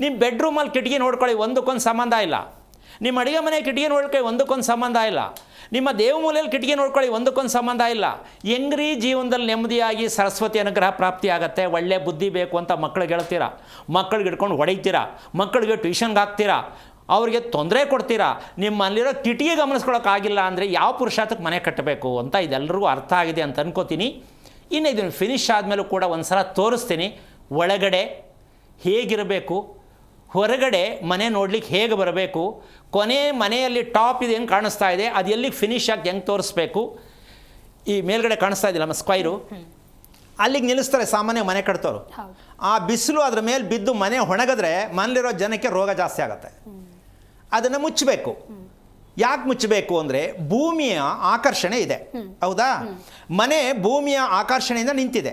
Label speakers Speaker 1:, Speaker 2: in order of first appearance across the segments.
Speaker 1: ನಿಮ್ಮ ಬೆಡ್ರೂಮಲ್ಲಿ ಕಿಟಕಿ ನೋಡ್ಕೊಳ್ಳಿ, ಒಂದಕ್ಕೊಂದು ಸಂಬಂಧ ಇಲ್ಲ. ನಿಮ್ಮ ಅಡುಗೆ ಮನೆ ಕಿಟಕಿ ನೋಡ್ಕೊಳ್ಳಿ, ಒಂದಕ್ಕೊಂದು ಸಂಬಂಧ ಇಲ್ಲ. ನಿಮ್ಮ ದೇವಮೂಲೆಯಲ್ಲಿ ಕಿಟಕಿ ನೋಡ್ಕೊಳ್ಳಿ, ಒಂದಕ್ಕೊಂದು ಸಂಬಂಧ ಇಲ್ಲ. ಹೆಂಗ್ರಿ ಜೀವನದಲ್ಲಿ ನೆಮ್ಮದಿಯಾಗಿ ಸರಸ್ವತಿ ಅನುಗ್ರಹ ಪ್ರಾಪ್ತಿ ಆಗುತ್ತೆ? ಒಳ್ಳೆ ಬುದ್ಧಿ ಬೇಕು ಅಂತ ಮಕ್ಕಳಿಗೆ ಹೇಳ್ತೀರಾ, ಮಕ್ಕಳಿಗೆ ಹಿಡ್ಕೊಂಡು ಹೊಡಿತೀರಾ, ಮಕ್ಕಳಿಗೆ ಟ್ಯೂಷನ್ಗೆ ಹಾಕ್ತೀರಾ, ಅವ್ರಿಗೆ ತೊಂದರೆ ಕೊಡ್ತೀರಾ. ನಿಮ್ಮಲ್ಲಿರೋ ಕಿಟಕಿ ಗಮನಿಸ್ಕೊಳ್ಳೋಕ್ಕಾಗಿಲ್ಲ ಅಂದರೆ ಯಾವ ಪುರುಷಾರ್ಥಕ್ಕೆ ಮನೆ ಕಟ್ಟಬೇಕು ಅಂತ ಇದೆಲ್ಲರಿಗೂ ಅರ್ಥ ಆಗಿದೆ ಅಂತ ಅನ್ಕೋತೀನಿ. ಇನ್ನು ಇದನ್ನು ಫಿನಿಶ್ ಆದಮೇಲೂ ಕೂಡ ಒಂದು ಸಲ ತೋರಿಸ್ತೀನಿ ಒಳಗಡೆ ಹೇಗಿರಬೇಕು, ಹೊರಗಡೆ ಮನೆ ನೋಡ್ಲಿಕ್ಕೆ ಹೇಗೆ ಬರಬೇಕು, ಕೊನೆ ಮನೆಯಲ್ಲಿ ಟಾಪ್ ಇದು ಹೆಂಗೆ ಕಾಣಿಸ್ತಾ ಇದೆ, ಅದು ಎಲ್ಲಿಗೆ ಫಿನಿಶ್ ಆಗಿ ಹೆಂಗೆ ತೋರಿಸ್ಬೇಕು. ಈ ಮೇಲ್ಗಡೆ ಕಾಣಿಸ್ತಾ ಇದೆಯಲ್ಲ ನಮ್ಮ ಸ್ಕ್ವೈರು, ಅಲ್ಲಿಗೆ ನಿಲ್ಲಿಸ್ತಾರೆ ಸಾಮಾನ್ಯ ಮನೆ ಕಟ್ತೋರು. ಆ ಬಿಸಿಲು ಅದ್ರ ಮೇಲೆ ಬಿದ್ದು ಮನೆ ಒಣಗಿದ್ರೆ ಮನೇಲಿರೋ ಜನಕ್ಕೆ ರೋಗ ಜಾಸ್ತಿ ಆಗುತ್ತೆ. ಅದನ್ನು ಮುಚ್ಚಬೇಕು. ಯಾಕೆ ಮುಚ್ಚಬೇಕು ಅಂದರೆ ಭೂಮಿಯ ಆಕರ್ಷಣೆ ಇದೆ, ಹೌದಾ? ಮನೆ ಭೂಮಿಯ ಆಕರ್ಷಣೆಯಿಂದ ನಿಂತಿದೆ.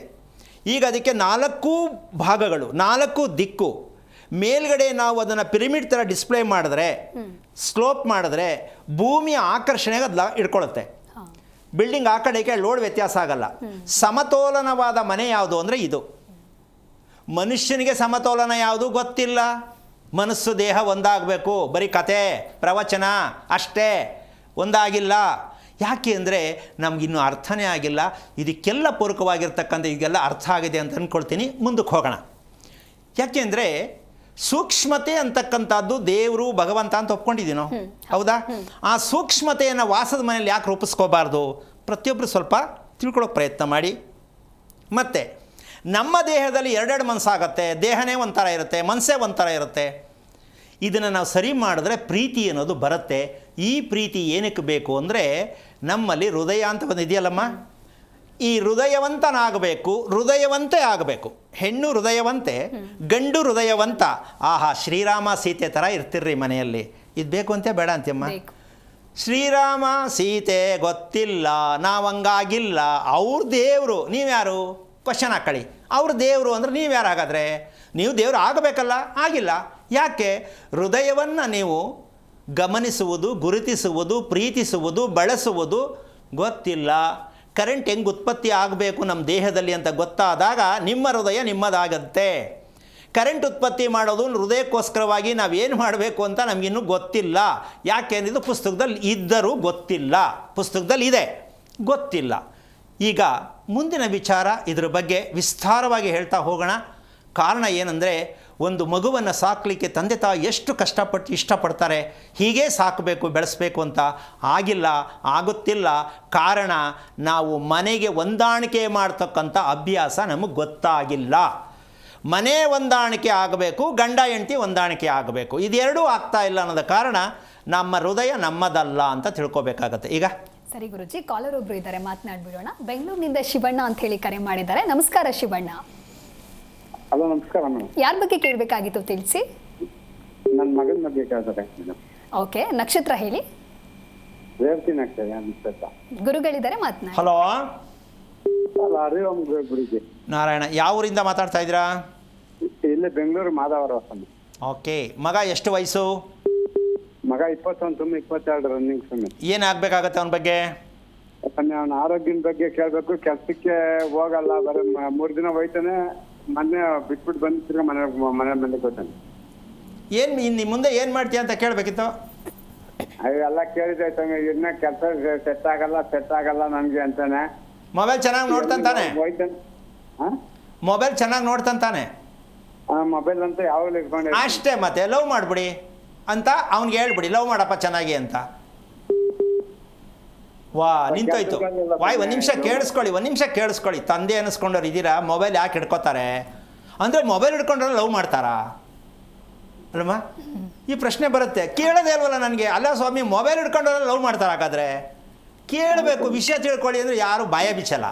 Speaker 1: ಈಗ ಅದಕ್ಕೆ 4 ಭಾಗಗಳು, 4 ದಿಕ್ಕು. ಮೇಲ್ಗಡೆ ನಾವು ಅದನ್ನು ಪಿರಮಿಡ್ ಥರ ಡಿಸ್ಪ್ಲೇ ಮಾಡಿದ್ರೆ, ಸ್ಲೋಪ್ ಮಾಡಿದ್ರೆ ಭೂಮಿಯ ಆಕರ್ಷಣೆಗೆ ಅದು ಇಟ್ಕೊಳ್ಳುತ್ತೆ. ಬಿಲ್ಡಿಂಗ್ ಆ ಕಡೆಗೆ ಲೋಡ್ ವ್ಯತ್ಯಾಸ ಆಗಲ್ಲ. ಸಮತೋಲನವಾದ ಮನೆ ಯಾವುದು ಅಂದರೆ ಇದು. ಮನುಷ್ಯನಿಗೆ ಸಮತೋಲನ ಯಾವುದು ಗೊತ್ತಿಲ್ಲ. ಮನಸ್ಸು ದೇಹ ಒಂದಾಗಬೇಕು, ಬರೀ ಕತೆ ಪ್ರವಚನ ಅಷ್ಟೇ, ಒಂದಾಗಿಲ್ಲ. ಯಾಕೆ ಅಂದರೆ ನಮಗಿನ್ನೂ ಅರ್ಥನೇ ಆಗಿಲ್ಲ. ಇದಕ್ಕೆಲ್ಲ ಪೂರಕವಾಗಿರ್ತಕ್ಕಂಥ ಇದೆಲ್ಲ ಅರ್ಥ ಆಗಿದೆ ಅಂತ ಅಂದ್ಕೊಳ್ತೀನಿ. ಮುಂದಕ್ಕೆ ಹೋಗೋಣ. ಯಾಕೆಂದರೆ ಸೂಕ್ಷ್ಮತೆ ಅಂತಕ್ಕಂಥದ್ದು ದೇವರು ಭಗವಂತ ಅಂತ ಒಪ್ಕೊಂಡಿದ್ದೀನೋ, ಹೌದಾ? ಆ ಸೂಕ್ಷ್ಮತೆಯನ್ನು ವಾಸದ ಮನೆಯಲ್ಲಿ ಯಾಕೆ ರೂಪಿಸ್ಕೋಬಾರ್ದು? ಪ್ರತಿಯೊಬ್ಬರು ಸ್ವಲ್ಪ ತಿಳ್ಕೊಳ್ಳೋಕೆ ಪ್ರಯತ್ನ ಮಾಡಿ. ಮತ್ತು ನಮ್ಮ ದೇಹದಲ್ಲಿ 2 ಮನಸ್ಸಾಗತ್ತೆ, ದೇಹನೇ ಒಂಥರ ಇರುತ್ತೆ, ಮನಸ್ಸೇ ಒಂಥರ ಇರುತ್ತೆ. ಇದನ್ನು ನಾವು ಸರಿ ಮಾಡಿದ್ರೆ ಪ್ರೀತಿ ಅನ್ನೋದು ಬರುತ್ತೆ. ಈ ಪ್ರೀತಿ ಏನಕ್ಕೆ ಬೇಕು ಅಂದರೆ ನಮ್ಮಲ್ಲಿ ಹೃದಯ ಅಂತ ಒಂದು ಇದೆಯಲ್ಲಮ್ಮ, ಈ ಹೃದಯವಂತನಾಗಬೇಕು, ಹೃದಯವಂತೆ ಆಗಬೇಕು. ಹೆಣ್ಣು ಹೃದಯವಂತೆ, ಗಂಡು ಹೃದಯವಂತ. ಆಹಾ, ಶ್ರೀರಾಮ ಸೀತೆ ಥರ ಇರ್ತಿರ್ರಿ ಮನೆಯಲ್ಲಿ. ಇದು ಬೇಕು ಅಂತೆ ಬೇಡ ಅಂತ್ಯಮ್ಮ? ಶ್ರೀರಾಮ ಸೀತೆ ಗೊತ್ತಿಲ್ಲ, ನಾವು ಹಂಗಾಗಿಲ್ಲ, ಅವ್ರ ದೇವರು, ನೀವ್ಯಾರು? ಕ್ವಶನ್ ಹಾಕೊಳ್ಳಿ. ಅವ್ರ ದೇವರು ಅಂದರೆ ನೀವು ಯಾರು ಹಾಗಾದರೆ? ನೀವು ದೇವರು ಆಗಬೇಕಲ್ಲ, ಆಗಿಲ್ಲ. ಯಾಕೆ? ಹೃದಯವನ್ನು ನೀವು ಗಮನಿಸುವುದು, ಗುರುತಿಸುವುದು, ಪ್ರೀತಿಸುವುದು, ಬಳಸುವುದು ಗೊತ್ತಿಲ್ಲ. ಕರೆಂಟ್ ಹೆಂಗೆ ಉತ್ಪತ್ತಿ ಆಗಬೇಕು ನಮ್ಮ ದೇಹದಲ್ಲಿ ಅಂತ ಗೊತ್ತಾದಾಗ ನಿಮ್ಮ ಹೃದಯ ನಿಮ್ಮದಾಗತ್ತೆ. ಕರೆಂಟ್ ಉತ್ಪತ್ತಿ ಮಾಡೋದು ಹೃದಯಕ್ಕೋಸ್ಕರವಾಗಿ ನಾವೇನು ಮಾಡಬೇಕು ಅಂತ ನಮಗಿನ್ನೂ ಗೊತ್ತಿಲ್ಲ. ಯಾಕೆಂದಿದ್ದು ಪುಸ್ತಕದಲ್ಲಿ ಇದ್ದರೂ ಗೊತ್ತಿಲ್ಲ, ಪುಸ್ತಕದಲ್ಲಿ ಇದೆ, ಗೊತ್ತಿಲ್ಲ. ಈಗ ಮುಂದಿನ ವಿಚಾರ, ಇದ್ರ ಬಗ್ಗೆ ವಿಸ್ತಾರವಾಗಿ ಹೇಳ್ತಾ ಹೋಗೋಣ. ಕಾರಣ ಏನಂದರೆ, ಒಂದು ಮಗುವನ್ನು ಸಾಕಲಿಕ್ಕೆ ತಂದೆ ತಾಯಿ ಎಷ್ಟು ಕಷ್ಟಪಟ್ಟು ಇಷ್ಟಪಡ್ತಾರೆ, ಹೀಗೇ ಸಾಕಬೇಕು ಬೆಳೆಸಬೇಕು ಅಂತ. ಆಗಿಲ್ಲ, ಆಗುತ್ತಿಲ್ಲ. ಕಾರಣ ನಾವು ಮನೆಗೆ ಹೊಂದಾಣಿಕೆ ಮಾಡ್ತಕ್ಕಂಥ ಅಭ್ಯಾಸ ನಮಗೆ ಗೊತ್ತಾಗಿಲ್ಲ. ಮನೆ ಹೊಂದಾಣಿಕೆ ಆಗಬೇಕು, ಗಂಡ ಹೆಂಡತಿ ಹೊಂದಾಣಿಕೆ ಆಗಬೇಕು. ಇದೆರಡೂ ಆಗ್ತಾ ಇಲ್ಲ ಅನ್ನೋದ ಕಾರಣ ನಮ್ಮ ಹೃದಯ ನಮ್ಮದಲ್ಲ ಅಂತ ತಿಳ್ಕೊಬೇಕಾಗತ್ತೆ. ಈಗ
Speaker 2: ಸರಿ ಗುರುಜಿ, ಕಾಲರ್ ಒಬ್ರು ಇದ್ದಾರೆ, ಮಾತನಾಡ್ಬಿಡೋಣ. ಬೆಂಗಳೂರಿನಿಂದ ಶಿವಣ್ಣ ಅಂತ ಹೇಳಿ ಕರೆ ಮಾಡಿದ್ದಾರೆ. ನಮಸ್ಕಾರ ಶಿವಣ್ಣ.
Speaker 3: ಹಲೋ, ನಮಸ್ಕಾರ ಮೇಡಮ್.
Speaker 2: ಯಾರ ಬಗ್ಗೆ ಕೇಳಬೇಕಾಗಿತ್ತು ತಿಳಿಸಿ.
Speaker 3: ನನ್ನ ಮಗನ ಬಗ್ಗೆ ಕೇಳ್ತಾರೆ ಮೇಡಮ್.
Speaker 2: ಓಕೆ, ನಕ್ಷತ್ರ ಹೇಳಿ.
Speaker 3: ರೇವತಿ ನಕ್ಷತ್ರ.
Speaker 2: ಗುರುಗಳಿದ್ದಾರೆ, ಮಾತನಾಡಿ.
Speaker 1: ಹಲೋ,
Speaker 3: ಅಲ್ಲ, ಹರಿಓಂ ಗುರುಜಿ.
Speaker 1: ನಾರಾಯಣ. ಯಾವ ಊರಿಂದ ಮಾತಾಡ್ತಾ ಇದ್ದೀರಾ?
Speaker 3: ಇಲ್ಲೇ ಬೆಂಗಳೂರು ಮಾಧವರ ವಾಸನ.
Speaker 1: ಓಕೆ. ಮಗ ಎಷ್ಟು ವಯಸ್ಸು?
Speaker 3: ಮಗ 21, ತುಂಬ 22 ರನ್ನಿಂಗ್ ಸ್ವಾಮಿ.
Speaker 1: ಏನಾಗಬೇಕಾಗತ್ತೆ ಅವನ ಬಗ್ಗೆ?
Speaker 3: ಸ್ವಾಮಿ, ಅವನ ಆರೋಗ್ಯದ ಬಗ್ಗೆ ಕೇಳಬೇಕು. ಕೆಲಸಕ್ಕೆ ಹೋಗಲ್ಲ, ಬರೀ 3 ದಿನ ಹೋಯ್ತಾನೆ. ಮೊನ್ನೆ ಬಿಟ್ಬಿಟ್ಟು ಬಂದು ತಿರ್ಗ ಮನೆ ಮೇಲೆ ಹೋಗ್ತಾನೆ.
Speaker 1: ಏನು ಇನ್ನು ಮುಂದೆ ಏನು ಮಾಡ್ತೀಯ ಅಂತ ಕೇಳಬೇಕಿತ್ತು.
Speaker 3: ಅವೆಲ್ಲ ಕೇಳಿದ್ರೆ ಸ್ವಾಮಿ, ಇನ್ನ ಕೆಲಸ ಸೆಟ್ ಆಗಲ್ಲ ನನಗೆ ಅಂತಾನೆ.
Speaker 1: ಮೊಬೈಲ್ ಚೆನ್ನಾಗಿ ನೋಡ್ತಾನೆ?
Speaker 3: ಹೋಯ್ತಾನೆ. ಹಾಂ,
Speaker 1: ಮೊಬೈಲ್ ಚೆನ್ನಾಗಿ ನೋಡ್ತಾನೆ.
Speaker 3: ಮೊಬೈಲ್ ಅಂತ ಯಾವಾಗಲೂ ಇಟ್ಕೊಂಡೆ
Speaker 1: ಅಷ್ಟೇ. ಮತ್ತೆ ಲವ್ ಮಾಡಿಬಿಡಿ ಅಂತ ಅವ್ನಿಗೆ ಹೇಳ್ಬಿಡಿ, ಲವ್ ಮಾಡಪ್ಪ ಚೆನ್ನಾಗಿ ಅಂತ. ವಾ, ನಿಂತೋಯ್ತು. ವಾಯ್, ಒಂದು ನಿಮಿಷ ಕೇಳಿಸ್ಕೊಳ್ಳಿ. ತಂದೆ ಅನ್ನಿಸ್ಕೊಂಡವ್ರು ಇದ್ದೀರಾ, ಮೊಬೈಲ್ ಯಾಕೆ ಹಿಡ್ಕೋತಾರೆ ಅಂದರೆ ಮೊಬೈಲ್ ಹಿಡ್ಕೊಂಡ್ರೆ ಲವ್ ಮಾಡ್ತಾರಾ ಅಲ್ಲಮ್ಮ? ಈ ಪ್ರಶ್ನೆ ಬರುತ್ತೆ. ಕೇಳೋದೇ ಅಲ್ವಲ್ಲ ನನಗೆ. ಅಲ್ಲ ಸ್ವಾಮಿ, ಮೊಬೈಲ್ ಹಿಡ್ಕೊಂಡ್ರೆ ಲವ್ ಮಾಡ್ತಾರೆ ಹಾಗಾದರೆ? ಕೇಳಬೇಕು, ವಿಷಯ ತಿಳ್ಕೊಳ್ಳಿ ಅಂದರೆ ಯಾರು ಬಾಯ ಬಿಚ್ಚಲ್ಲ.